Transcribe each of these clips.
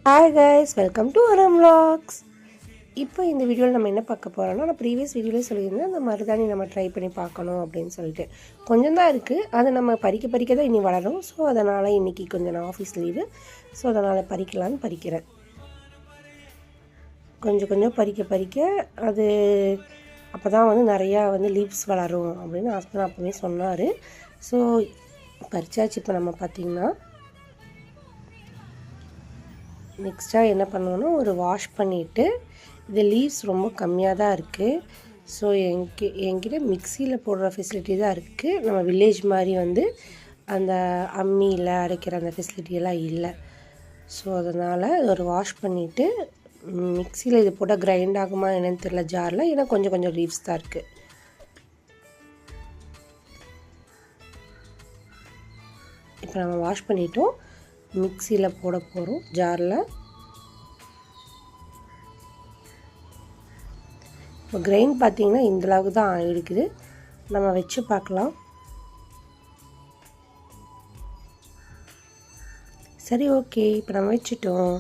Hi guys, welcome to அரம் vlogs. இப்போ இந்த வீடியோவில் நம்ம என்ன பார்க்க போகிறோம்னா, நான் ப்ரீவியஸ் வீடியோவில் சொல்லியிருந்தேன் அந்த மருதாணி நம்ம ட்ரை பண்ணி பார்க்கணும் அப்படின்னு சொல்லிட்டு. கொஞ்சம் தான் இருக்குது, அதை நம்ம பறிக்க தான் இனி வளரும். ஸோ அதனால் இன்றைக்கி கொஞ்சம் நான் ஆஃபீஸ் லீவு, ஸோ அதனால் பறிக்கலான்னு பறிக்கிறேன். கொஞ்சம் பறிக்க அது அப்போ தான் வந்து நிறையா வந்து லீவ்ஸ் வளரும் அப்படின்னு ஹஸ்பண்ட் அப்போவே சொன்னார். ஸோ பறிச்சாச்சு. இப்போ நம்ம பார்த்திங்கன்னா நெக்ஸ்ட்டாக என்ன பண்ணுவோன்னா, ஒரு வாஷ் பண்ணிவிட்டு, இது லீவ்ஸ் ரொம்ப கம்மியாக தான் இருக்குது. ஸோ என்கிட்ட மிக்சியில் போடுற ஃபெசிலிட்டி தான் இருக்குது. நம்ம வில்லேஜ் மாதிரி வந்து அந்த அம்மியில் அரைக்கிற அந்த ஃபெசிலிட்டியெல்லாம் இல்லை. ஸோ அதனால் ஒரு வாஷ் பண்ணிவிட்டு மிக்சியில் இது போட்டால் கிரைண்ட் ஆகுமா என்னன்னு தெரியல ஜாரில், ஏன்னா கொஞ்சம் லீவ்ஸ் தான் இருக்குது. இப்போ நம்ம வாஷ் பண்ணிட்டோம், மிக்சியில் போட போகிறோம் ஜாரில். இப்போ கிரைண்ட் பார்த்திங்கன்னா இந்தளவுக்கு தான் ஆகிருக்குது. நம்ம வச்சு பார்க்கலாம். சரி, ஓகே. இப்போ நம்ம வச்சுட்டோம்.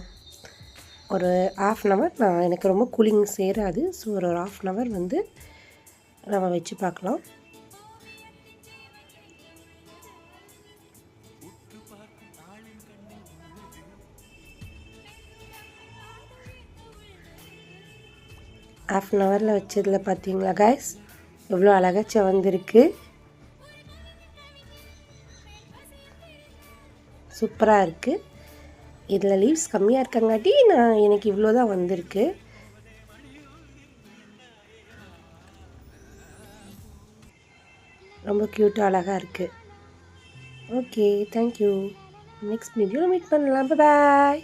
ஒரு 1/2 hour எனக்கு ரொம்ப கூலிங் சேராது. ஸோ ஒரு 1/2 hour வந்து நம்ம வச்சு பார்க்கலாம். ½ hour வச்சதில் பார்த்தீங்களா கைஸ், எவ்வளோ அழகாக செவந்திருக்கு. சூப்பராக இருக்குது. இதில் லீவ்ஸ் கம்மியாக இருக்கங்காட்டி எனக்கு இவ்வளோ தான் வந்திருக்கு. ரொம்ப க்யூட்டாக அழகாக இருக்குது. Okay, thank you. நெக்ஸ்ட் வீடியோவில் மீட் பண்ணலாம். பாய்.